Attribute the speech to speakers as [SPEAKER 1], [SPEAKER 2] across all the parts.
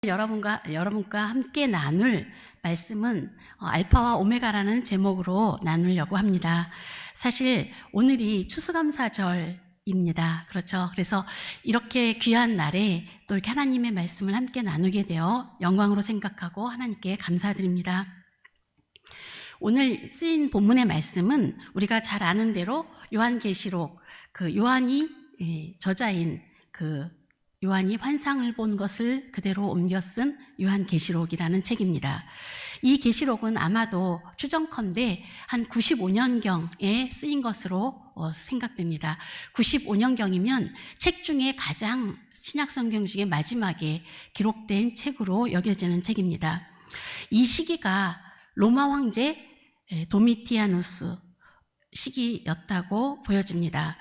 [SPEAKER 1] 여러분과 함께 나눌 말씀은 알파와 오메가라는 제목으로 나누려고 합니다. 사실 오늘이 추수감사절입니다. 그렇죠. 그래서 이렇게 귀한 날에 또 이렇게 하나님의 말씀을 함께 나누게 되어 영광으로 생각하고 하나님께 감사드립니다. 오늘 쓰인 본문의 말씀은 우리가 잘 아는 대로 요한계시록, 요한이 저자인 요한이 환상을 본 것을 그대로 옮겨 쓴 요한계시록이라는 책입니다. 이 계시록은 아마도 추정컨대 한 95년경에 쓰인 것으로 생각됩니다. 95년경이면 책 중에 가장 신약성경 중에 마지막에 기록된 책으로 여겨지는 책입니다. 이 시기가 로마 황제 도미티아누스 시기였다고 보여집니다.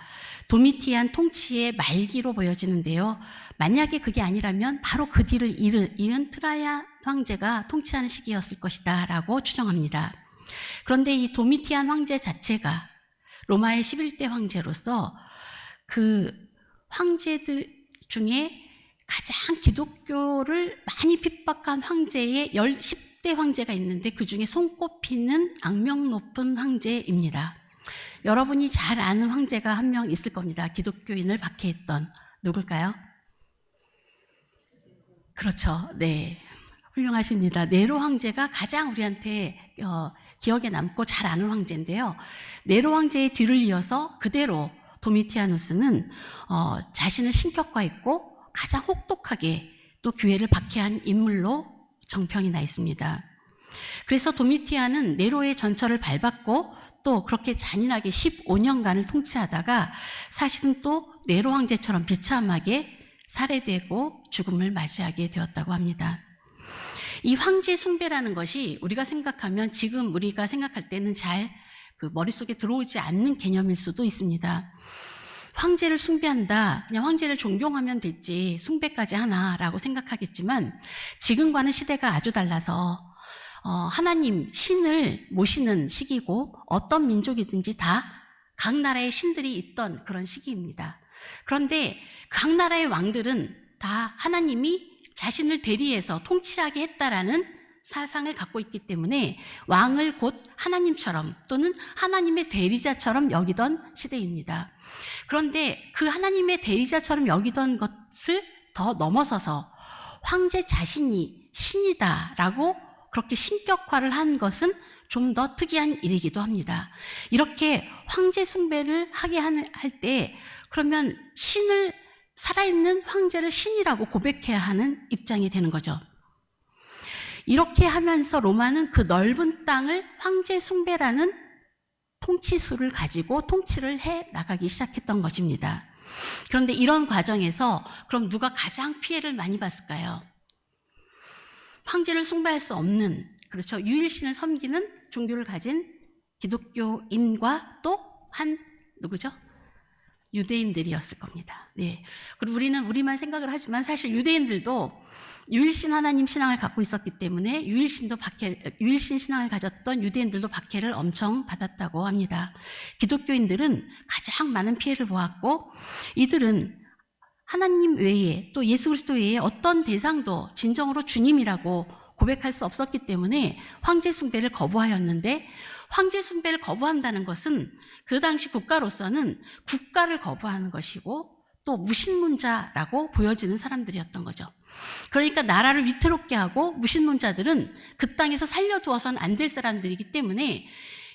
[SPEAKER 1] 도미티안 통치의 말기로 보여지는데요. 만약에 그게 아니라면 바로 그 뒤를 이은 트라얀 황제가 통치하는 시기였을 것이다 라고 추정합니다. 그런데 이 도미티안 황제 자체가 로마의 11대 황제로서 그 황제들 중에 가장 기독교를 많이 핍박한 황제의 10대 황제가 있는데 그 중에 손꼽히는 악명 높은 황제입니다. 여러분이 잘 아는 황제가 한 명 있을 겁니다. 기독교인을 박해했던. 누굴까요? 그렇죠. 네. 훌륭하십니다. 네로 황제가 가장 우리한테 기억에 남고 잘 아는 황제인데요. 네로 황제의 뒤를 이어서 그대로 도미티아누스는 자신을 신격화했고 가장 혹독하게 또 교회를 박해한 인물로 정평이 나 있습니다. 그래서 도미티안은 네로의 전철을 밟았고 또 그렇게 잔인하게 15년간을 통치하다가 사실은 또 네로 황제처럼 비참하게 살해되고 죽음을 맞이하게 되었다고 합니다. 이 황제 숭배라는 것이 우리가 생각하면 지금 우리가 생각할 때는 잘 머릿속에 들어오지 않는 개념일 수도 있습니다. 황제를 숭배한다, 그냥 황제를 존경하면 됐지 숭배까지 하나라고 생각하겠지만 지금과는 시대가 아주 달라서 하나님, 신을 모시는 시기고 어떤 민족이든지 다 각 나라의 신들이 있던 그런 시기입니다. 그런데 각 나라의 왕들은 다 하나님이 자신을 대리해서 통치하게 했다라는 사상을 갖고 있기 때문에 왕을 곧 하나님처럼 또는 하나님의 대리자처럼 여기던 시대입니다. 그런데 그 하나님의 대리자처럼 여기던 것을 더 넘어서서 황제 자신이 신이다라고 그렇게 신격화를 한 것은 좀 더 특이한 일이기도 합니다. 이렇게 황제 숭배를 하게 할 때 그러면 신을 살아있는 황제를 신이라고 고백해야 하는 입장이 되는 거죠. 이렇게 하면서 로마는 그 넓은 땅을 황제 숭배라는 통치수를 가지고 통치를 해 나가기 시작했던 것입니다. 그런데 이런 과정에서 그럼 누가 가장 피해를 많이 봤을까요? 황제를 숭배할 수 없는, 그렇죠, 유일신을 섬기는 종교를 가진 기독교인과 또 누구죠? 유대인들이었을 겁니다. 네. 그리고 우리는 우리만 생각을 하지만 사실 유대인들도 유일신 하나님 신앙을 갖고 있었기 때문에 유일신 신앙을 가졌던 유대인들도 박해를 엄청 받았다고 합니다. 기독교인들은 가장 많은 피해를 보았고 이들은 하나님 외에 또 예수 그리스도 외에 어떤 대상도 진정으로 주님이라고 고백할 수 없었기 때문에 황제 숭배를 거부하였는데 황제 숭배를 거부한다는 것은 그 당시 국가로서는 국가를 거부하는 것이고 또 무신론자라고 보여지는 사람들이었던 거죠. 그러니까 나라를 위태롭게 하고 무신론자들은 그 땅에서 살려두어서는 안 될 사람들이기 때문에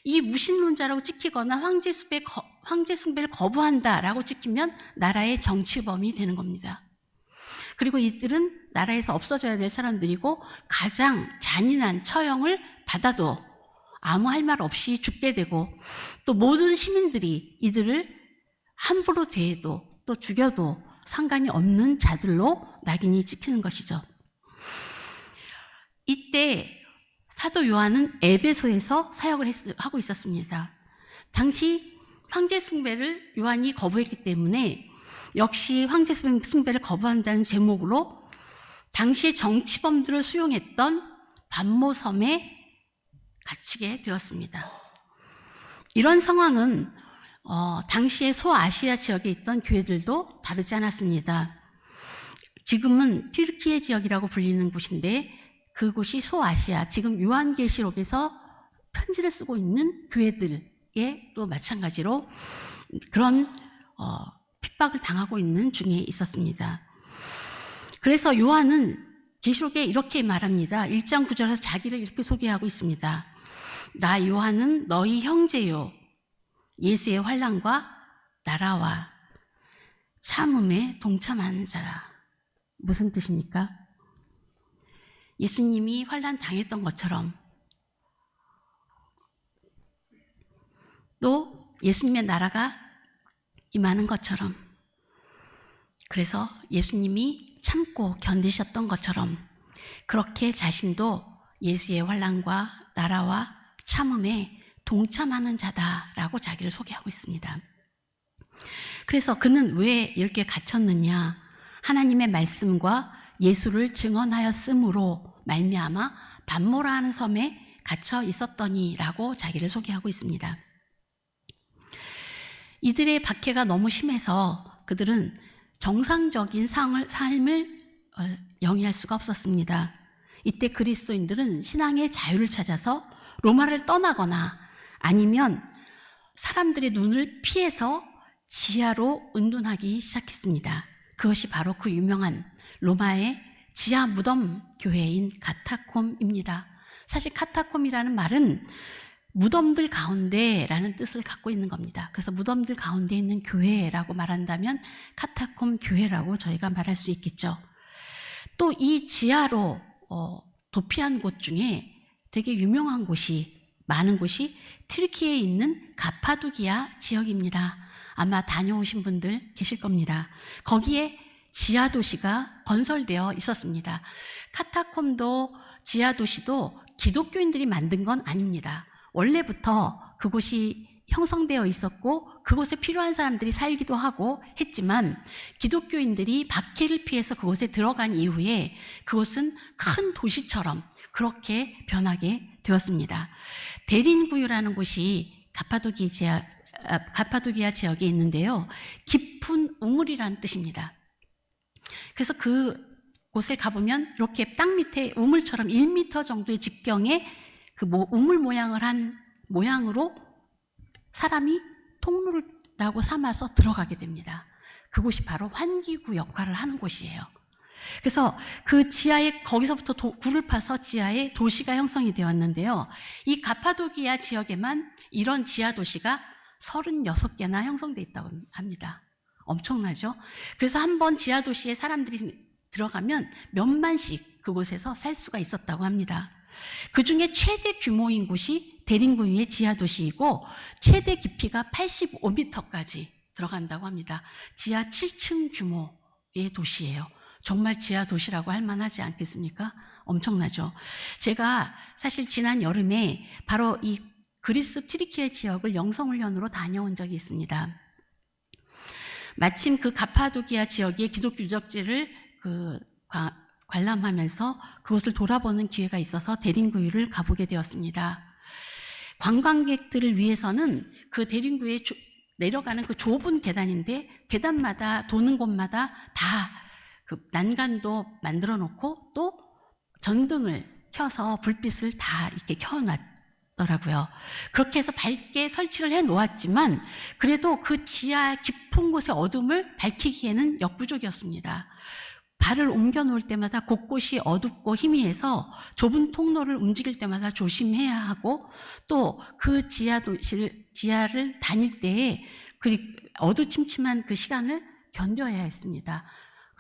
[SPEAKER 1] 이 무신론자라고 찍히거나 황제 숭배를 거부한다라고 찍히면 나라의 정치범이 되는 겁니다. 그리고 이들은 나라에서 없어져야 될 사람들이고 가장 잔인한 처형을 받아도 아무 할 말 없이 죽게 되고 또 모든 시민들이 이들을 함부로 대해도 또 죽여도 상관이 없는 자들로 낙인이 찍히는 것이죠. 이때 사도 요한은 에베소에서 사역을 하고 있었습니다. 당시 황제 숭배를 요한이 거부했기 때문에 역시 황제 숭배를 거부한다는 제목으로 당시의 정치범들을 수용했던 반모섬에 갇히게 되었습니다. 이런 상황은 당시의 소아시아 지역에 있던 교회들도 다르지 않았습니다. 지금은 튀르키예 지역이라고 불리는 곳인데 그곳이 소아시아, 지금 요한계시록에서 편지를 쓰고 있는 교회들에 또 마찬가지로 그런 핍박을 당하고 있는 중에 있었습니다. 그래서 요한은 계시록에 이렇게 말합니다. 1장 9절에서 자기를 이렇게 소개하고 있습니다. 나 요한은 너희 형제요, 예수의 환난과 나라와 참음에 동참하는 자라. 무슨 뜻입니까? 예수님이 환난 당했던 것처럼 또 예수님의 나라가 임하는 것처럼, 그래서 예수님이 참고 견디셨던 것처럼 그렇게 자신도 예수의 환난과 나라와 참음에 동참하는 자다라고 자기를 소개하고 있습니다. 그래서 그는 왜 이렇게 갇혔느냐? 하나님의 말씀과 예수를 증언하였으므로 말미암아 반모라 하는 섬에 갇혀 있었더니라고 자기를 소개하고 있습니다. 이들의 박해가 너무 심해서 그들은 정상적인 삶을 영위할 수가 없었습니다. 이때 그리스도인들은 신앙의 자유를 찾아서 로마를 떠나거나 아니면 사람들의 눈을 피해서 지하로 은둔하기 시작했습니다. 그것이 바로 그 유명한 로마의 지하 무덤 교회인 카타콤입니다. 사실 카타콤이라는 말은 무덤들 가운데라는 뜻을 갖고 있는 겁니다. 그래서 무덤들 가운데 있는 교회라고 말한다면 카타콤 교회라고 저희가 말할 수 있겠죠. 또 이 지하로 도피한 곳 중에 되게 유명한 곳이, 많은 곳이 튀르키예에 있는 가파도기아 지역입니다. 아마 다녀오신 분들 계실 겁니다. 거기에 지하 도시가 건설되어 있었습니다. 카타콤도 지하 도시도 기독교인들이 만든 건 아닙니다. 원래부터 그곳이 형성되어 있었고 그곳에 필요한 사람들이 살기도 하고 했지만 기독교인들이 박해를 피해서 그곳에 들어간 이후에 그곳은 큰 도시처럼 그렇게 변하게 되었습니다. 데린구유라는 곳이 가파도기아 지역에 있는데요. 깊은 우물이라는 뜻입니다. 그래서 그곳에 가보면 이렇게 땅 밑에 우물처럼 1m 정도의 직경에 그 우물 모양을 한 모양으로 사람이 통로라고 삼아서 들어가게 됩니다. 그곳이 바로 환기구 역할을 하는 곳이에요. 그래서 그 지하에, 거기서부터 굴을 파서 지하에 도시가 형성이 되었는데요. 이 가파도기아 지역에만 이런 지하 도시가 36개나 형성되어 있다고 합니다. 엄청나죠? 그래서 한번 지하 도시에 사람들이 들어가면 몇만씩 그곳에서 살 수가 있었다고 합니다. 그 중에 최대 규모인 곳이 데린구유의 지하 도시이고 최대 깊이가 85m까지 들어간다고 합니다. 지하 7층 규모의 도시예요. 정말 지하 도시라고 할 만하지 않겠습니까? 엄청나죠. 제가 사실 지난 여름에 바로 이 그리스 튀르키예 지역을 영성훈련으로 다녀온 적이 있습니다. 마침 그 가파도기아 지역의 기독교 유적지를 관람하면서 그곳을 돌아보는 기회가 있어서 데린구유를 가보게 되었습니다. 관광객들을 위해서는 그 데린구유에 내려가는 그 좁은 계단인데 계단마다 도는 곳마다 다 그 난간도 만들어 놓고 또 전등을 켜서 불빛을 다 이렇게 켜놨더라고요. 그렇게 해서 밝게 설치를 해 놓았지만 그래도 그 지하 깊은 곳의 어둠을 밝히기에는 역부족이었습니다. 발을 옮겨 놓을 때마다 곳곳이 어둡고 희미해서 좁은 통로를 움직일 때마다 조심해야 하고 또 그 지하를 다닐 때에 그 어두침침한 그 시간을 견뎌야 했습니다.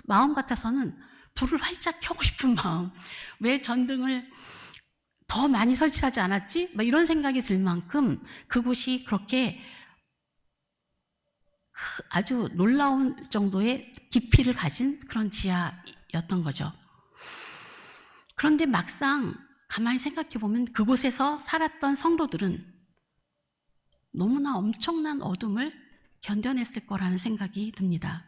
[SPEAKER 1] 마음 같아서는 불을 활짝 켜고 싶은 마음, 왜 전등을 더 많이 설치하지 않았지? 이런 생각이 들 만큼 그곳이 그렇게 아주 놀라운 정도의 깊이를 가진 그런 지하였던 거죠. 그런데 막상 가만히 생각해 보면 그곳에서 살았던 성도들은 너무나 엄청난 어둠을 견뎌냈을 거라는 생각이 듭니다.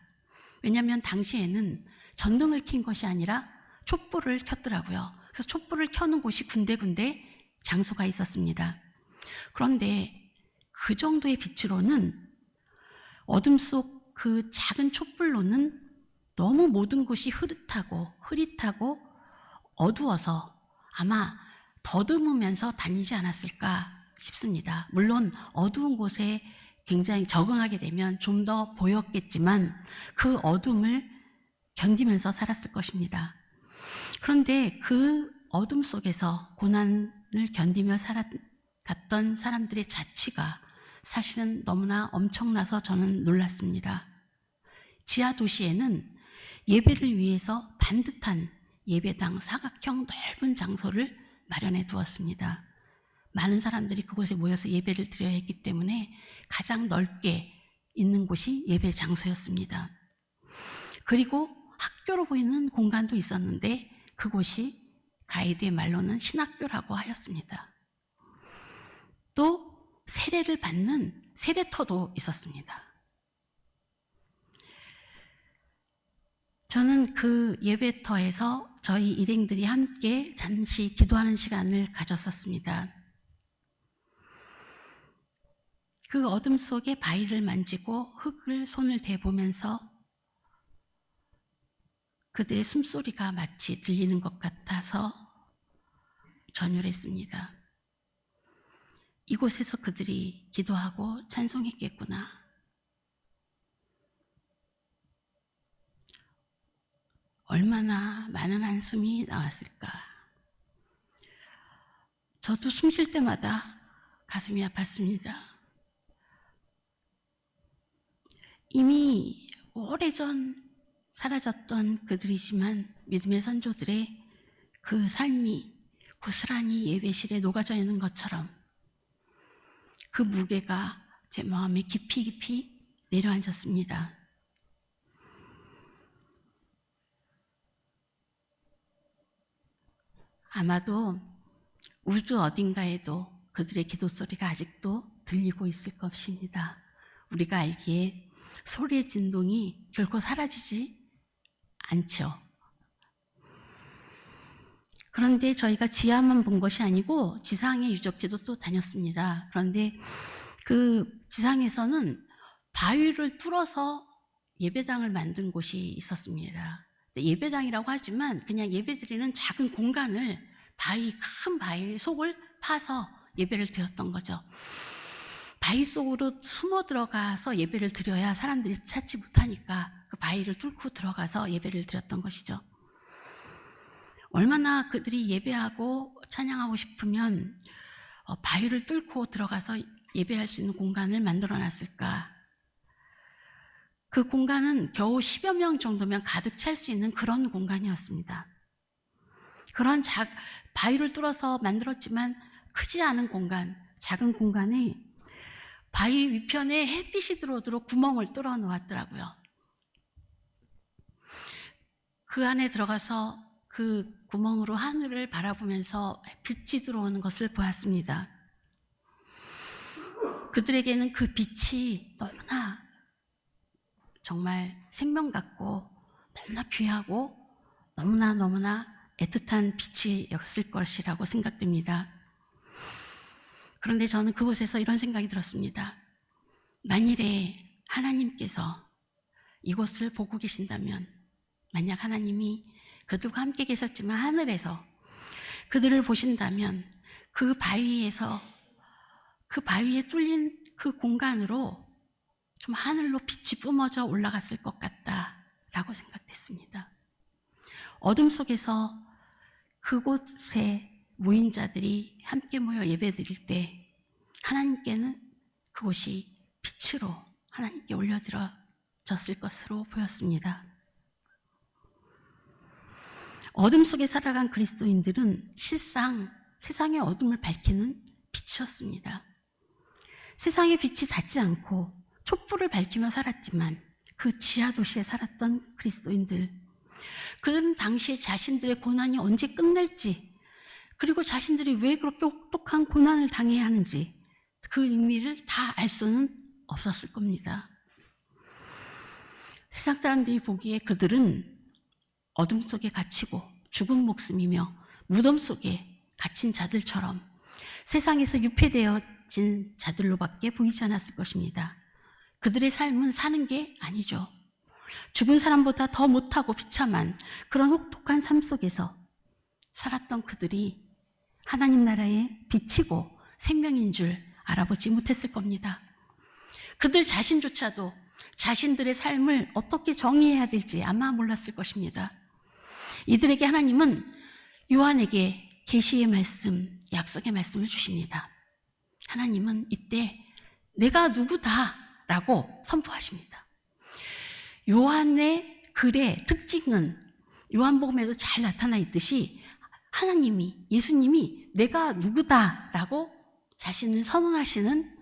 [SPEAKER 1] 왜냐하면 당시에는 전등을 킨 것이 아니라 촛불을 켰더라고요. 그래서 촛불을 켜는 곳이 군데군데 장소가 있었습니다. 그런데 그 정도의 빛으로는 어둠 속 그 작은 촛불로는 너무 모든 곳이 흐릿하고 어두워서 아마 더듬으면서 다니지 않았을까 싶습니다. 물론 어두운 곳에 굉장히 적응하게 되면 좀 더 보였겠지만 그 어둠을 견디면서 살았을 것입니다. 그런데 그 어둠 속에서 고난을 견디며 살아갔던 사람들의 자취가 사실은 너무나 엄청나서 저는 놀랐습니다. 지하 도시에는 예배를 위해서 반듯한 예배당 사각형 넓은 장소를 마련해 두었습니다. 많은 사람들이 그곳에 모여서 예배를 드려야 했기 때문에 가장 넓게 있는 곳이 예배 장소였습니다. 그리고 학교로 보이는 공간도 있었는데 그곳이 가이드의 말로는 신학교라고 하였습니다. 또 세례를 받는 세례터도 있었습니다. 저는 그 예배터에서 저희 일행들이 함께 잠시 기도하는 시간을 가졌었습니다. 그 어둠 속에 바위를 만지고 흙을 손을 대보면서 그들의 숨소리가 마치 들리는 것 같아서 전율했습니다. 이곳에서 그들이 기도하고 찬송했겠구나. 얼마나 많은 한숨이 나왔을까. 저도 숨 쉴 때마다 가슴이 아팠습니다. 이미 오래전 사라졌던 그들이지만 믿음의 선조들의 그 삶이 고스란히 예배실에 녹아져 있는 것처럼 그 무게가 제 마음에 깊이 내려앉았습니다. 아마도 우주 어딘가에도 그들의 기도 소리가 아직도 들리고 있을 것입니다. 우리가 알기에 소리의 진동이 결코 사라지지 않죠. 그런데 저희가 지하만 본 것이 아니고 지상의 유적지도 또 다녔습니다. 그런데 그 지상에서는 바위를 뚫어서 예배당을 만든 곳이 있었습니다. 예배당이라고 하지만 그냥 예배드리는 작은 공간을 큰 바위 속을 파서 예배를 드렸던 거죠. 바위 속으로 숨어 들어가서 예배를 드려야 사람들이 찾지 못하니까 그 바위를 뚫고 들어가서 예배를 드렸던 것이죠. 얼마나 그들이 예배하고 찬양하고 싶으면 바위를 뚫고 들어가서 예배할 수 있는 공간을 만들어 놨을까. 그 공간은 겨우 10여 명 정도면 가득 찰 수 있는 그런 공간이었습니다. 그런 바위를 뚫어서 만들었지만 크지 않은 공간, 작은 공간에 바위 위편에 햇빛이 들어오도록 구멍을 뚫어 놓았더라고요. 그 안에 들어가서 그 구멍으로 하늘을 바라보면서 빛이 들어오는 것을 보았습니다. 그들에게는 그 빛이 너무나 정말 생명 같고 너무나 귀하고 너무나 애틋한 빛이었을 것이라고 생각됩니다. 그런데 저는 그곳에서 이런 생각이 들었습니다. 만일에 하나님께서 이곳을 보고 계신다면, 만약 하나님이 그들과 함께 계셨지만 하늘에서 그들을 보신다면 그 바위에 뚫린 그 공간으로 좀 하늘로 빛이 뿜어져 올라갔을 것 같다라고 생각했습니다. 어둠 속에서 그곳에 모인 자들이 함께 모여 예배드릴 때 하나님께는 그곳이 빛으로 하나님께 올려드려졌을 것으로 보였습니다. 어둠 속에 살아간 그리스도인들은 실상 세상의 어둠을 밝히는 빛이었습니다. 세상의 빛이 닿지 않고 촛불을 밝히며 살았지만 그 지하 도시에 살았던 그리스도인들, 그들은 당시에 자신들의 고난이 언제 끝날지, 그리고 자신들이 왜 그렇게 혹독한 고난을 당해야 하는지 그 의미를 다 알 수는 없었을 겁니다. 세상 사람들이 보기에 그들은 어둠 속에 갇히고 죽은 목숨이며 무덤 속에 갇힌 자들처럼 세상에서 유폐되어진 자들로밖에 보이지 않았을 것입니다. 그들의 삶은 사는 게 아니죠. 죽은 사람보다 더 못하고 비참한 그런 혹독한 삶 속에서 살았던 그들이 하나님 나라의 빛이고 생명인 줄 알아보지 못했을 겁니다. 그들 자신조차도 자신들의 삶을 어떻게 정의해야 될지 아마 몰랐을 것입니다. 이들에게 하나님은 요한에게 계시의 말씀, 약속의 말씀을 주십니다. 하나님은 이때 내가 누구다라고 선포하십니다. 요한의 글의 특징은 요한복음에도 잘 나타나 있듯이 하나님이, 예수님이 내가 누구다라고 자신을 선언하시는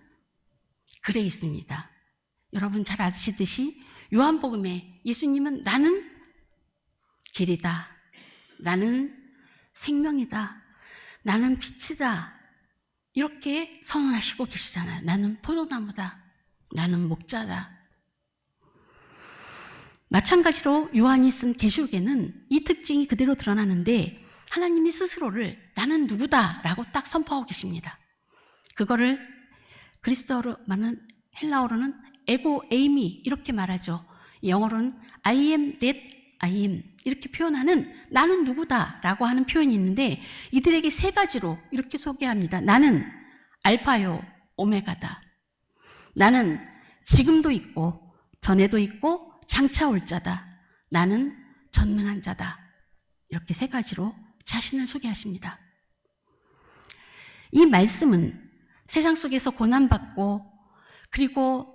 [SPEAKER 1] 글에 있습니다. 여러분 잘 아시듯이 요한복음에 예수님은 나는 길이다, 나는 생명이다, 나는 빛이다 이렇게 선언하시고 계시잖아요. 나는 포도나무다, 나는 목자다. 마찬가지로 요한이 쓴 계시록에는 이 특징이 그대로 드러나는데 하나님이 스스로를 나는 누구다라고 딱 선포하고 계십니다. 그거를 그리스어로 말하는 헬라어로는 에고 에이미 이렇게 말하죠. 영어로는 I am that I am 이렇게 표현하는 나는 누구다라고 하는 표현이 있는데 이들에게 세 가지로 이렇게 소개합니다. 나는 알파요 오메가다. 나는 지금도 있고 전에도 있고 장차 올 자다. 나는 전능한 자다. 이렇게 세 가지로 자신을 소개하십니다. 이 말씀은 세상 속에서 고난받고 그리고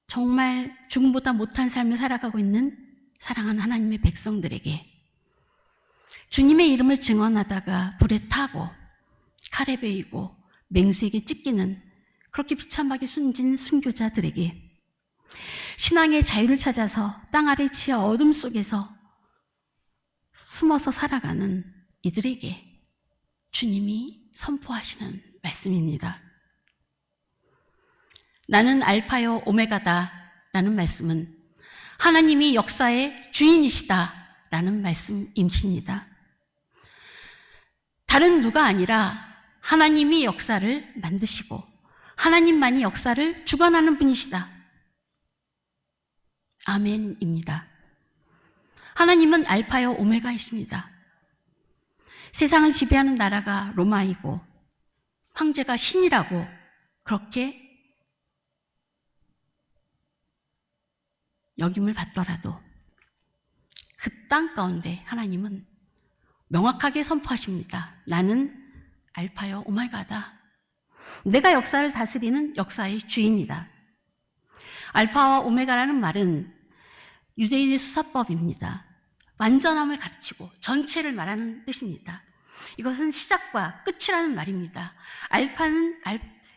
[SPEAKER 1] 정말 죽음보다 못한 삶을 살아가고 있는 사랑하는 하나님의 백성들에게 주님의 이름을 증언하다가 불에 타고 칼에 베이고 맹수에게 찢기는 그렇게 비참하게 숨진 순교자들에게 신앙의 자유를 찾아서 땅 아래 지하 어둠 속에서 숨어서 살아가는 이들에게 주님이 선포하시는 말씀입니다. 나는 알파요 오메가다 라는 말씀은 하나님이 역사의 주인이시다 라는 말씀입니다. 다른 누가 아니라 하나님이 역사를 만드시고 하나님만이 역사를 주관하는 분이시다. 아멘입니다. 하나님은 알파요 오메가이십니다. 세상을 지배하는 나라가 로마이고 황제가 신이라고 그렇게 여김을 받더라도 그 땅 가운데 하나님은 명확하게 선포하십니다. 나는 알파요 오메가다. 내가 역사를 다스리는 역사의 주인이다. 알파와 오메가라는 말은 유대인의 수사법입니다. 완전함을 가르치고 전체를 말하는 뜻입니다. 이것은 시작과 끝이라는 말입니다. 알파는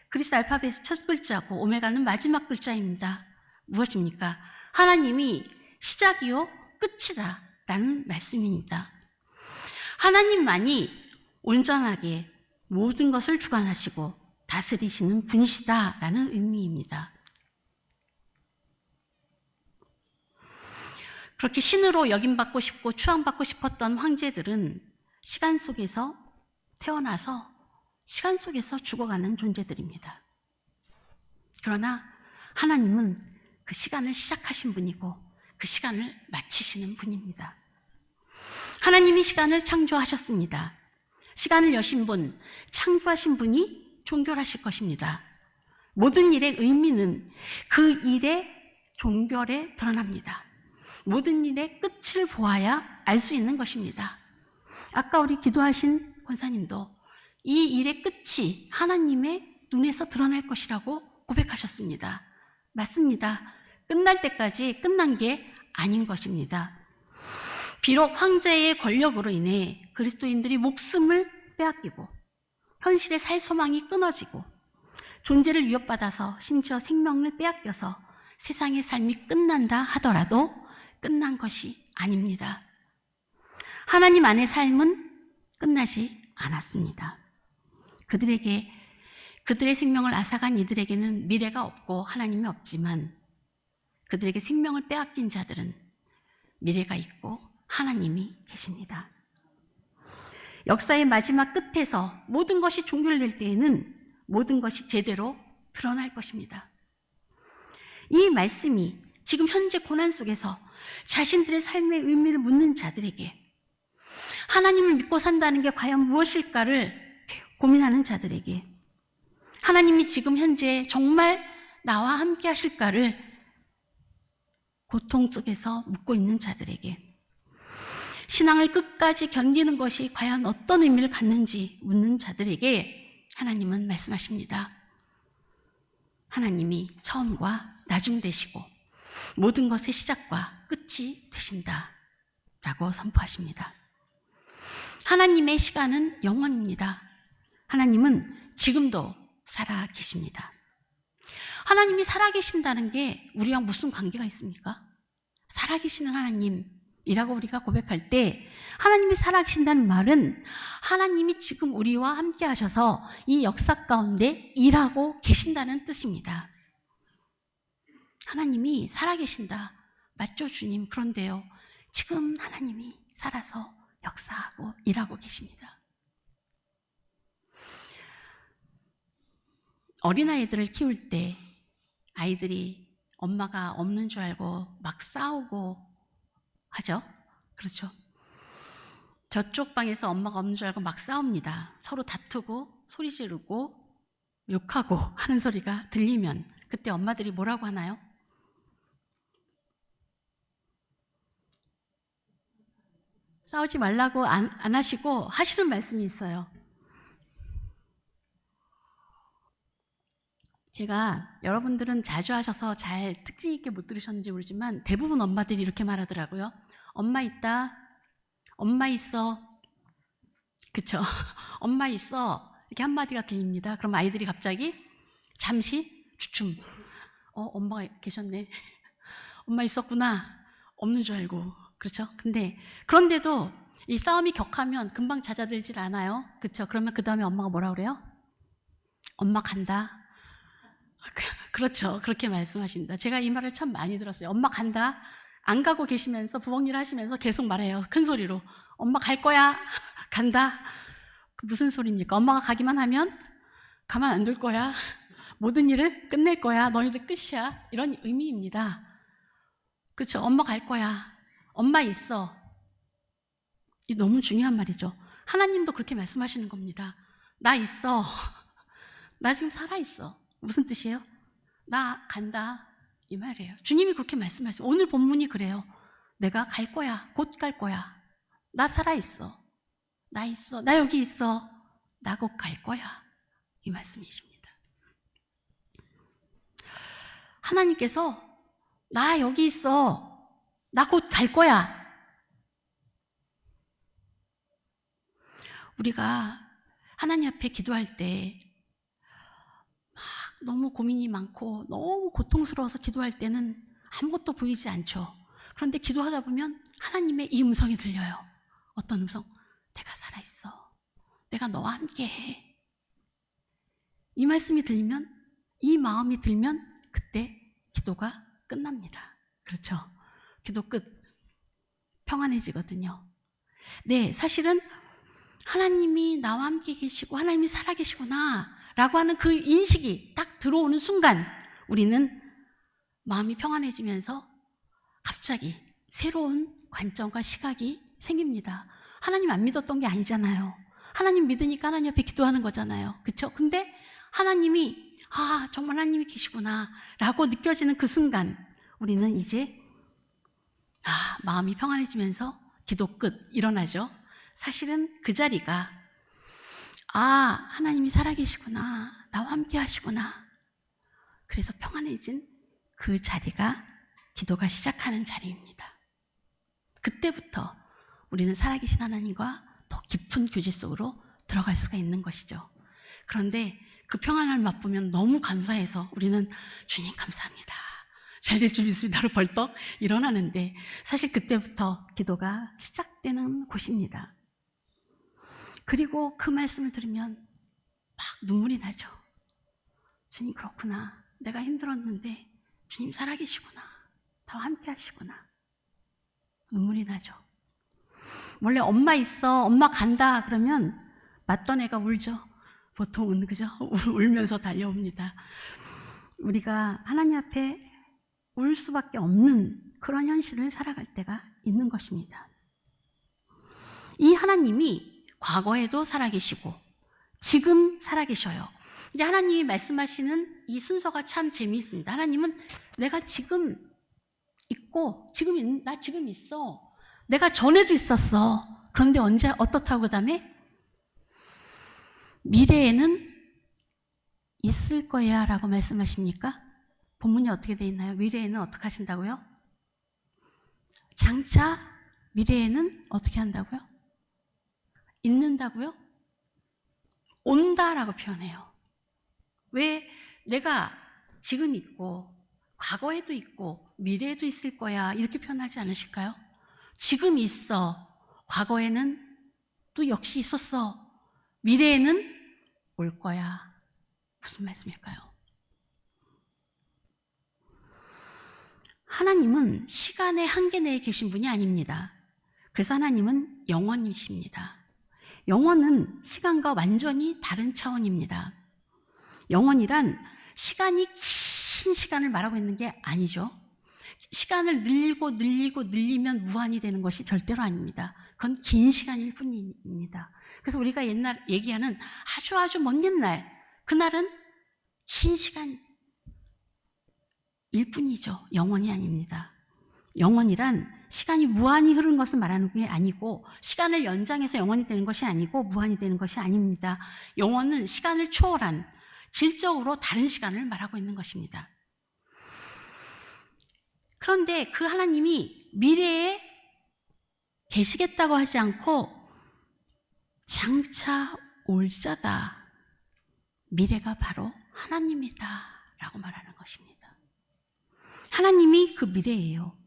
[SPEAKER 1] 그리스 알파벳의 첫 글자고 오메가는 마지막 글자입니다. 무엇입니까? 하나님이 시작이요 끝이다 라는 말씀입니다. 하나님만이 온전하게 모든 것을 주관하시고 다스리시는 분이시다 라는 의미입니다. 그렇게 신으로 여김받고 싶고 추앙받고 싶었던 황제들은 시간 속에서 태어나서 시간 속에서 죽어가는 존재들입니다. 그러나 하나님은 그 시간을 시작하신 분이고 그 시간을 마치시는 분입니다. 하나님이 시간을 창조하셨습니다. 시간을 여신 분, 창조하신 분이 종결하실 것입니다. 모든 일의 의미는 그 일의 종결에 드러납니다. 모든 일의 끝을 보아야 알 수 있는 것입니다. 아까 우리 기도하신 권사님도 이 일의 끝이 하나님의 눈에서 드러날 것이라고 고백하셨습니다. 맞습니다. 끝날 때까지 끝난 게 아닌 것입니다. 비록 황제의 권력으로 인해 그리스도인들이 목숨을 빼앗기고 현실의 살 소망이 끊어지고 존재를 위협받아서 심지어 생명을 빼앗겨서 세상의 삶이 끝난다 하더라도 끝난 것이 아닙니다. 하나님 안의 삶은 끝나지 않았습니다. 그들의 생명을 앗아간 이들에게는 미래가 없고 하나님이 없지만 그들에게 생명을 빼앗긴 자들은 미래가 있고 하나님이 계십니다. 역사의 마지막 끝에서 모든 것이 종결될 때에는 모든 것이 제대로 드러날 것입니다. 이 말씀이 지금 현재 고난 속에서 자신들의 삶의 의미를 묻는 자들에게, 하나님을 믿고 산다는 게 과연 무엇일까를 고민하는 자들에게, 하나님이 지금 현재 정말 나와 함께 하실까를 고통 속에서 묻고 있는 자들에게, 신앙을 끝까지 견디는 것이 과연 어떤 의미를 갖는지 묻는 자들에게 하나님은 말씀하십니다. 하나님이 처음과 나중 되시고 모든 것의 시작과 끝이 되신다 라고 선포하십니다. 하나님의 시간은 영원입니다. 하나님은 지금도 살아 계십니다. 하나님이 살아 계신다는 게 우리랑 무슨 관계가 있습니까? 살아 계시는 하나님이라고 우리가 고백할 때 하나님이 살아 계신다는 말은 하나님이 지금 우리와 함께 하셔서 이 역사 가운데 일하고 계신다는 뜻입니다. 하나님이 살아 계신다. 맞죠, 주님? 그런데요, 지금 하나님이 살아서 역사하고 일하고 계십니다. 어린아이들을 키울 때 아이들이 엄마가 없는 줄 알고 막 싸우고 하죠? 그렇죠? 저쪽 방에서 엄마가 없는 줄 알고 막 싸웁니다. 서로 다투고 소리 지르고 욕하고 하는 소리가 들리면 그때 엄마들이 뭐라고 하나요? 싸우지 말라고 안 하시고 하시는 말씀이 있어요. 제가, 여러분들은 자주 하셔서 잘 특징 있게 못 들으셨는지 모르지만 대부분 엄마들이 이렇게 말하더라고요. 엄마 있다. 엄마 있어. 그쵸? 엄마 있어. 이렇게 한마디가 들립니다. 그럼 아이들이 갑자기 잠시 주춤. 엄마가 계셨네. 엄마 있었구나. 없는 줄 알고. 그렇죠? 그런데도 이 싸움이 격하면 금방 잦아들질 않아요. 그렇죠? 그러면 그 다음에 엄마가 뭐라 그래요? 엄마 간다. 그렇죠. 그렇게 말씀하십니다. 제가 이 말을 참 많이 들었어요. 엄마 간다. 안 가고 계시면서 부엌일 하시면서 계속 말해요. 큰 소리로. 엄마 갈 거야. 간다. 무슨 소리입니까? 엄마가 가기만 하면 가만 안 둘 거야. 모든 일을 끝낼 거야. 너희들 끝이야. 이런 의미입니다. 그렇죠. 엄마 갈 거야. 엄마 있어. 이 너무 중요한 말이죠. 하나님도 그렇게 말씀하시는 겁니다. 나 있어. 나 지금 살아있어. 무슨 뜻이에요? 나 간다. 이 말이에요. 주님이 그렇게 말씀하세요. 오늘 본문이 그래요. 내가 갈 거야. 곧 갈 거야. 나 살아있어. 나 있어. 나 여기 있어. 나 곧 갈 거야. 이 말씀이십니다. 하나님께서 나 여기 있어. 나 곧 갈 거야. 우리가 하나님 앞에 기도할 때 막 너무 고민이 많고 너무 고통스러워서 기도할 때는 아무것도 보이지 않죠. 그런데 기도하다 보면 하나님의 이 음성이 들려요. 어떤 음성? 내가 살아있어. 내가 너와 함께해. 이 말씀이 들리면, 이 마음이 들면 그때 기도가 끝납니다. 그렇죠? 기도 끝. 평안해지거든요. 네, 사실은 하나님이 나와 함께 계시고 하나님이 살아계시구나 라고 하는 그 인식이 딱 들어오는 순간 우리는 마음이 평안해지면서 갑자기 새로운 관점과 시각이 생깁니다. 하나님 안 믿었던 게 아니잖아요. 하나님 믿으니까 하나님 앞에 기도하는 거잖아요. 그렇죠? 근데 하나님이 정말 하나님이 계시구나 라고 느껴지는 그 순간 우리는 이제 마음이 평안해지면서 기도 끝 일어나죠. 사실은 그 자리가 하나님이 살아계시구나. 나와 함께 하시구나. 그래서 평안해진 그 자리가 기도가 시작하는 자리입니다. 그때부터 우리는 살아계신 하나님과 더 깊은 교제 속으로 들어갈 수가 있는 것이죠. 그런데 그 평안을 맛보면 너무 감사해서 우리는 주님 감사합니다. 잘 될 줄 믿습니다로 벌떡 일어나는데 사실 그때부터 기도가 시작되는 곳입니다. 그리고 그 말씀을 들으면 막 눈물이 나죠. 주님 그렇구나. 내가 힘들었는데 주님 살아계시구나. 나와 함께 하시구나. 눈물이 나죠. 원래 엄마 있어, 엄마 간다 그러면 맞던 애가 울죠. 보통은 그죠? 울면서 달려옵니다. 우리가 하나님 앞에 울 수밖에 없는 그런 현실을 살아갈 때가 있는 것입니다. 이 하나님이 과거에도 살아계시고 지금 살아계셔요. 근데 하나님이 말씀하시는 이 순서가 참 재미있습니다. 하나님은 내가 지금 있고 나 지금 있어. 내가 전에도 있었어. 그런데 언제 어떻다고 그다음에 미래에는 있을 거야 라고 말씀하십니까? 본문이 어떻게 되어 있나요? 미래에는 어떻게 하신다고요? 장차 미래에는 어떻게 한다고요? 있는다고요? 온다라고 표현해요. 왜? 내가 지금 있고 과거에도 있고 미래에도 있을 거야 이렇게 표현하지 않으실까요? 지금 있어. 과거에는 또 역시 있었어. 미래에는 올 거야. 무슨 말씀일까요? 하나님은 시간의 한계 내에 계신 분이 아닙니다. 그래서 하나님은 영원이십니다. 영원은 시간과 완전히 다른 차원입니다. 영원이란 시간이 긴 시간을 말하고 있는 게 아니죠. 시간을 늘리면 무한이 되는 것이 절대로 아닙니다. 그건 긴 시간일 뿐입니다. 그래서 우리가 옛날 얘기하는 아주 먼 옛날, 그날은 긴 시간일 뿐이죠. 영원이 아닙니다. 영원이란 시간이 무한히 흐르는 것을 말하는 게 아니고 시간을 연장해서 영원이 되는 것이 아니고 무한이 되는 것이 아닙니다. 영원은 시간을 초월한 질적으로 다른 시간을 말하고 있는 것입니다. 그런데 그 하나님이 미래에 계시겠다고 하지 않고 장차 올 자다. 미래가 바로 하나님이다 라고 말하는 것입니다. 하나님이 그 미래예요.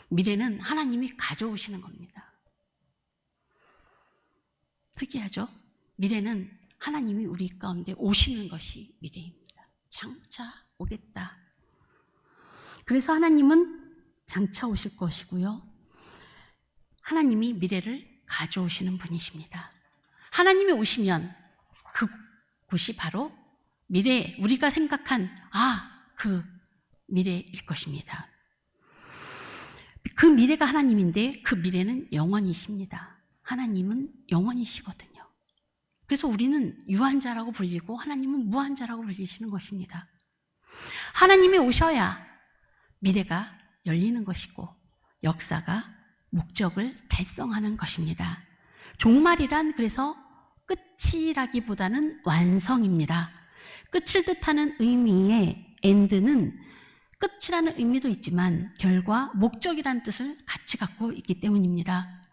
[SPEAKER 1] 미래는 하나님이 가져오시는 겁니다. 특이하죠? 미래는 하나님이 우리 가운데 오시는 것이 미래입니다. 장차 오겠다. 그래서 하나님은 장차 오실 것이고요. 하나님이 미래를 가져오시는 분이십니다. 하나님이 오시면 그곳이 바로 미래, 우리가 생각한 그 미래일 것입니다. 그 미래가 하나님인데 그 미래는 영원이십니다. 하나님은 영원이시거든요. 그래서 우리는 유한자라고 불리고 하나님은 무한자라고 불리시는 것입니다. 하나님이 오셔야 미래가 열리는 것이고 역사가 목적을 달성하는 것입니다. 종말이란 그래서 끝이라기보다는 완성입니다. 끝을 뜻하는 의미의 end는 끝이라는 의미도 있지만 결과, 목적이라는 뜻을 같이 갖고 있기 때문입니다.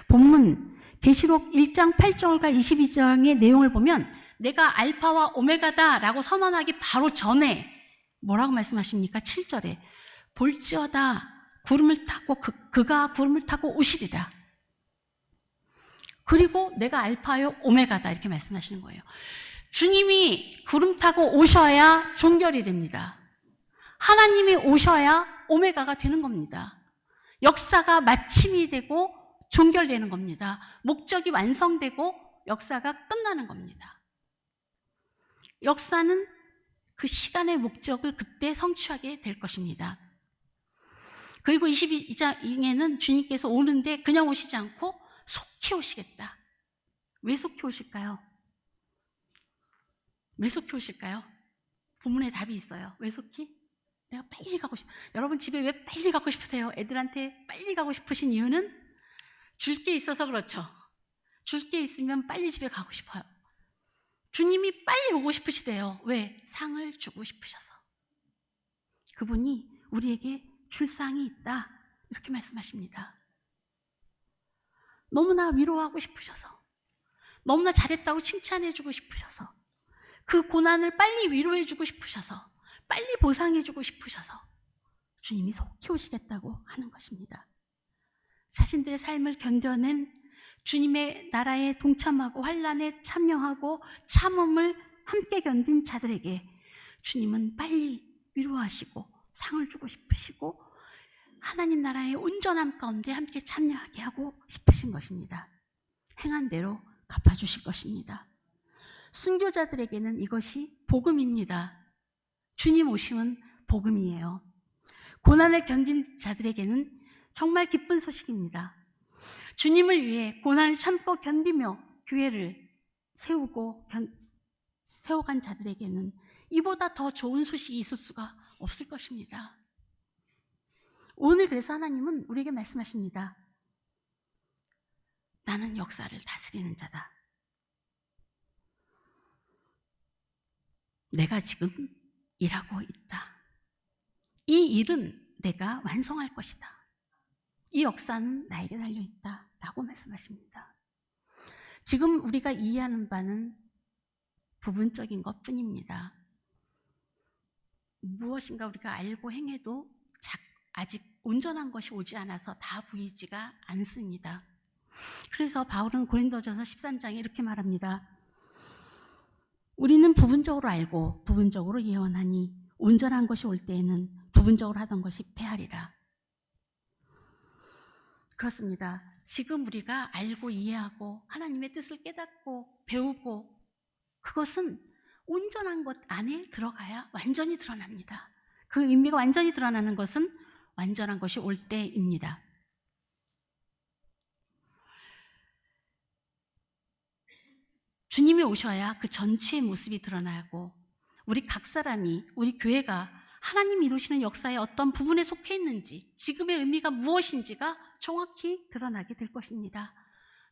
[SPEAKER 1] 본문 계시록 1장 8절과 22장의 내용을 보면 내가 알파와 오메가다 라고 선언하기 바로 전에 뭐라고 말씀하십니까? 7절에 볼지어다 구름을 타고 그가 구름을 타고 오시리라. 그리고 내가 알파요 오메가다 이렇게 말씀하시는 거예요. 주님이 구름 타고 오셔야 종결이 됩니다. 하나님이 오셔야 오메가가 되는 겁니다. 역사가 마침이 되고 종결되는 겁니다. 목적이 완성되고 역사가 끝나는 겁니다. 역사는 그 시간의 목적을 그때 성취하게 될 것입니다. 그리고 22장에는 주님께서 오는데 그냥 오시지 않고 속히 오시겠다. 왜 속히 오실까요? 왜 속히 오실까요? 본문에 답이 있어요. 왜 속히? 내가 빨리 가고 싶어. 여러분 집에 왜 빨리 가고 싶으세요? 애들한테 빨리 가고 싶으신 이유는 줄 게 있어서 그렇죠. 줄 게 있으면 빨리 집에 가고 싶어요. 주님이 빨리 오고 싶으시대요. 왜? 상을 주고 싶으셔서. 그분이 우리에게 줄 상이 있다. 이렇게 말씀하십니다. 너무나 위로하고 싶으셔서, 너무나 잘했다고 칭찬해주고 싶으셔서, 그 고난을 빨리 위로해주고 싶으셔서, 빨리 보상해주고 싶으셔서 주님이 속히 오시겠다고 하는 것입니다. 자신들의 삶을 견뎌낸 주님의 나라에 동참하고 환난에 참여하고 참음을 함께 견딘 자들에게 주님은 빨리 위로하시고 상을 주고 싶으시고 하나님 나라의 온전함 가운데 함께 참여하게 하고 싶으신 것입니다. 행한 대로 갚아주실 것입니다. 순교자들에게는 이것이 복음입니다. 주님 오심은 복음이에요. 고난을 견딘 자들에게는 정말 기쁜 소식입니다. 주님을 위해 고난을 참고 견디며 교회를 세워간 자들에게는 이보다 더 좋은 소식이 있을 수가 없을 것입니다. 오늘 그래서 하나님은 우리에게 말씀하십니다. 나는 역사를 다스리는 자다. 내가 지금 일하고 있다. 이 일은 내가 완성할 것이다. 이 역사는 나에게 달려있다 라고 말씀하십니다. 지금 우리가 이해하는 바는 부분적인 것 뿐입니다. 무엇인가 우리가 알고 행해도 아직 온전한 것이 오지 않아서 다 보이지가 않습니다. 그래서 바울은 고린도전서 13장에 이렇게 말합니다. 우리는 부분적으로 알고 부분적으로 예언하니 온전한 것이 올 때에는 부분적으로 하던 것이 패하리라. 그렇습니다. 지금 우리가 알고 이해하고 하나님의 뜻을 깨닫고 배우고 그것은 온전한 것 안에 들어가야 완전히 드러납니다. 그 의미가 완전히 드러나는 것은 완전한 것이 올 때입니다. 주님이 오셔야 그 전체의 모습이 드러나고 우리 각 사람이 우리 교회가 하나님 이루시는 역사의 어떤 부분에 속해 있는지 지금의 의미가 무엇인지가 정확히 드러나게 될 것입니다.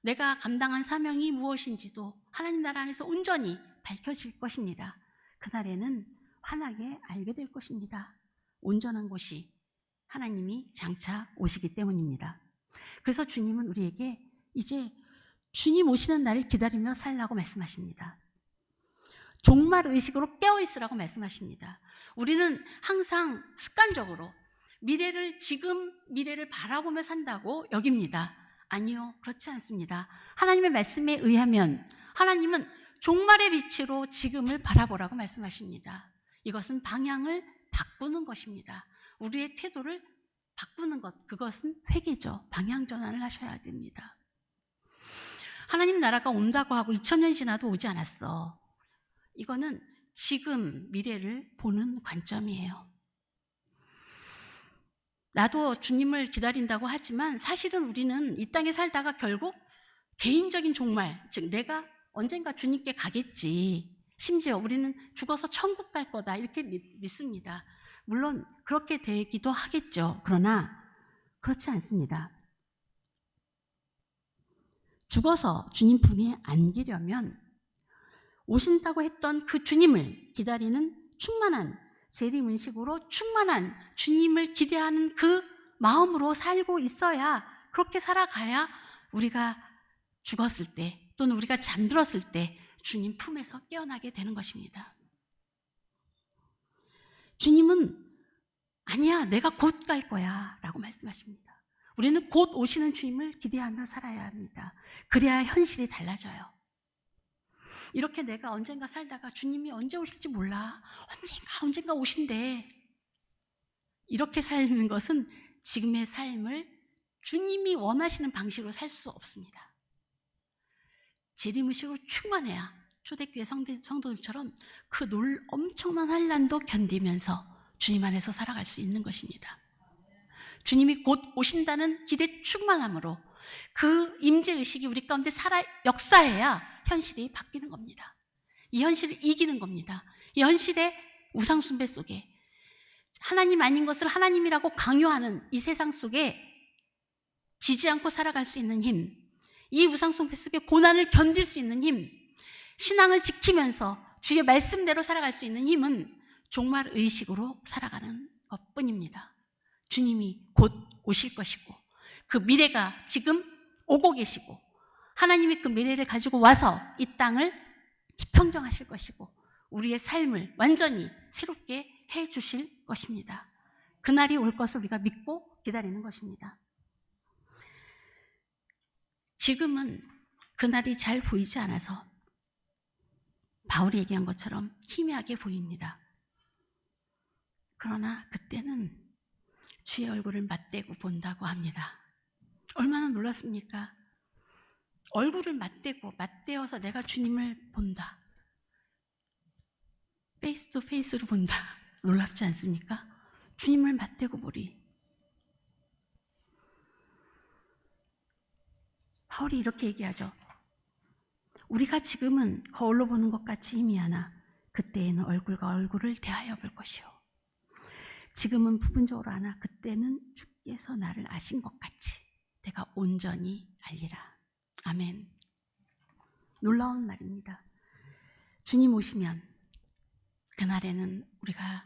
[SPEAKER 1] 내가 감당한 사명이 무엇인지도 하나님 나라 안에서 온전히 밝혀질 것입니다. 그날에는 환하게 알게 될 것입니다. 온전한 곳이 하나님이 장차 오시기 때문입니다. 그래서 주님은 우리에게 이제 주님 오시는 날을 기다리며 살라고 말씀하십니다. 종말 의식으로 깨어있으라고 말씀하십니다. 우리는 항상 습관적으로 지금 미래를 바라보며 산다고 여깁니다. 아니요, 그렇지 않습니다. 하나님의 말씀에 의하면 하나님은 종말의 빛으로 지금을 바라보라고 말씀하십니다. 이것은 방향을 바꾸는 것입니다. 우리의 태도를 바꾸는 것, 그것은 회개죠. 방향 전환을 하셔야 됩니다. 하나님 나라가 온다고 하고 2000년이 지나도 오지 않았어. 이거는 지금 미래를 보는 관점이에요. 나도 주님을 기다린다고 하지만 사실은 우리는 이 땅에 살다가 결국 개인적인 종말, 즉 내가 언젠가 주님께 가겠지. 심지어 우리는 죽어서 천국 갈 거다 이렇게 믿습니다. 물론 그렇게 되기도 하겠죠. 그러나 그렇지 않습니다. 죽어서 주님 품에 안기려면 오신다고 했던 그 주님을 기다리는 충만한 재림의식으로 충만한 주님을 기대하는 그 마음으로 살고 있어야, 그렇게 살아가야 우리가 죽었을 때 또는 우리가 잠들었을 때 주님 품에서 깨어나게 되는 것입니다. 주님은 아니야, 내가 곧 갈 거야 라고 말씀하십니다. 우리는 곧 오시는 주님을 기대하며 살아야 합니다. 그래야 현실이 달라져요. 이렇게 내가 언젠가 살다가 주님이 언제 오실지 몰라, 언젠가 오신대, 이렇게 사는 것은 지금의 삶을 주님이 원하시는 방식으로 살 수 없습니다. 재림의식으로 충만해야 초대교회 성도들처럼 그 엄청난 환난도 견디면서 주님 안에서 살아갈 수 있는 것입니다. 주님이 곧 오신다는 기대 충만함으로 그 임재의식이 우리 가운데 역사해야 현실이 바뀌는 겁니다. 이 현실을 이기는 겁니다. 이 현실의 우상숭배 속에 하나님 아닌 것을 하나님이라고 강요하는 이 세상 속에 지지 않고 살아갈 수 있는 힘, 이 우상숭배 속에 고난을 견딜 수 있는 힘, 신앙을 지키면서 주의 말씀대로 살아갈 수 있는 힘은 종말 의식으로 살아가는 것뿐입니다. 주님이 곧 오실 것이고 그 미래가 지금 오고 계시고 하나님이 그 미래를 가지고 와서 이 땅을 평정하실 것이고 우리의 삶을 완전히 새롭게 해 주실 것입니다. 그날이 올 것을 우리가 믿고 기다리는 것입니다. 지금은 그날이 잘 보이지 않아서 바울이 얘기한 것처럼 희미하게 보입니다. 그러나 그때는 주의 얼굴을 맞대고 본다고 합니다. 얼마나 놀랐습니까? 얼굴을 맞대어서 내가 주님을 본다. 페이스 투 페이스로 본다. 놀랍지 않습니까? 주님을 맞대고 보리. 바울이 이렇게 얘기하죠. 우리가 지금은 거울로 보는 것 같이 희미하나 그때에는 얼굴과 얼굴을 대하여 볼 것이요. 지금은 부분적으로 아나 그때는 주께서 나를 아신 것 같이 내가 온전히 알리라. 아멘. 놀라운 말입니다. 주님 오시면 그날에는 우리가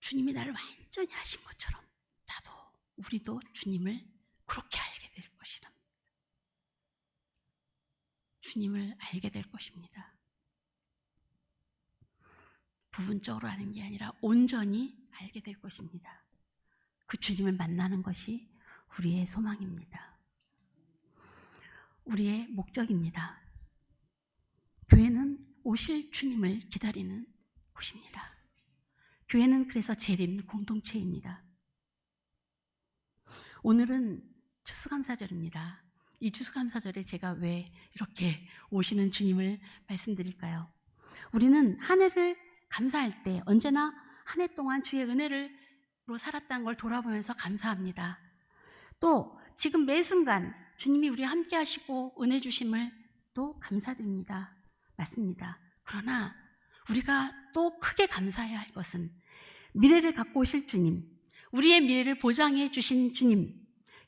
[SPEAKER 1] 주님이 나를 완전히 아신 것처럼 우리도 주님을 그렇게 알게 될 것이라. 주님을 알게 될 것입니다. 부분적으로 아는 게 아니라 온전히 알게 될 것입니다. 그 주님을 만나는 것이 우리의 소망입니다. 우리의 목적입니다. 교회는 오실 주님을 기다리는 곳입니다. 교회는 그래서 재림 공동체입니다. 오늘은 추수감사절입니다. 이 추수감사절에 제가 왜 이렇게 오시는 주님을 말씀드릴까요? 우리는 한 해를 감사할 때 언제나 한 해 동안 주의 은혜로 살았다는 걸 돌아보면서 감사합니다. 또 지금 매 순간 주님이 우리와 함께 하시고 은혜 주심을 또 감사드립니다. 맞습니다. 그러나 우리가 또 크게 감사해야 할 것은 미래를 갖고 오실 주님, 우리의 미래를 보장해 주신 주님,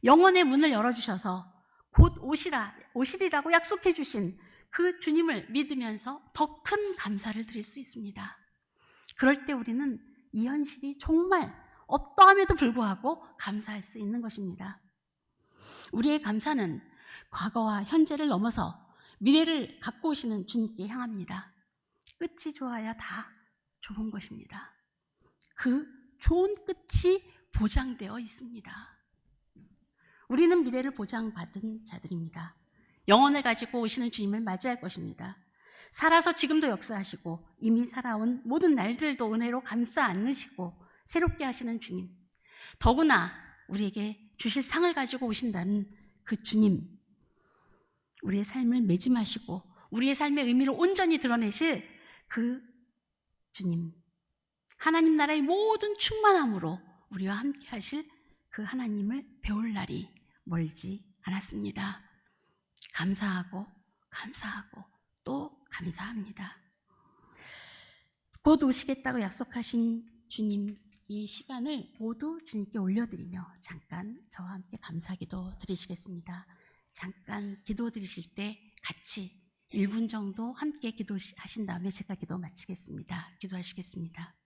[SPEAKER 1] 영혼의 문을 열어주셔서 곧 오시리라고 약속해 주신 그 주님을 믿으면서 더 큰 감사를 드릴 수 있습니다. 그럴 때 우리는 이 현실이 정말 어떠함에도 불구하고 감사할 수 있는 것입니다. 우리의 감사는 과거와 현재를 넘어서 미래를 갖고 오시는 주님께 향합니다. 끝이 좋아야 다 좋은 것입니다. 그 좋은 끝이 보장되어 있습니다. 우리는 미래를 보장받은 자들입니다. 영혼을 가지고 오시는 주님을 맞이할 것입니다. 살아서 지금도 역사하시고 이미 살아온 모든 날들도 은혜로 감싸 안으시고 새롭게 하시는 주님, 더구나 우리에게 주실 상을 가지고 오신다는 그 주님, 우리의 삶을 매짐하시고 우리의 삶의 의미를 온전히 드러내실 그 주님, 하나님 나라의 모든 충만함으로 우리와 함께 하실 그 하나님을 배울 날이 멀지 않았습니다. 감사하고 또 감사합니다. 곧 오시겠다고 약속하신 주님, 이 시간을 모두 주님께 올려드리며 잠깐 저와 함께 감사기도 드리시겠습니다. 잠깐 기도 드리실 때 같이 1분 정도 함께 기도하신 다음에 제가 기도 마치겠습니다. 기도하시겠습니다.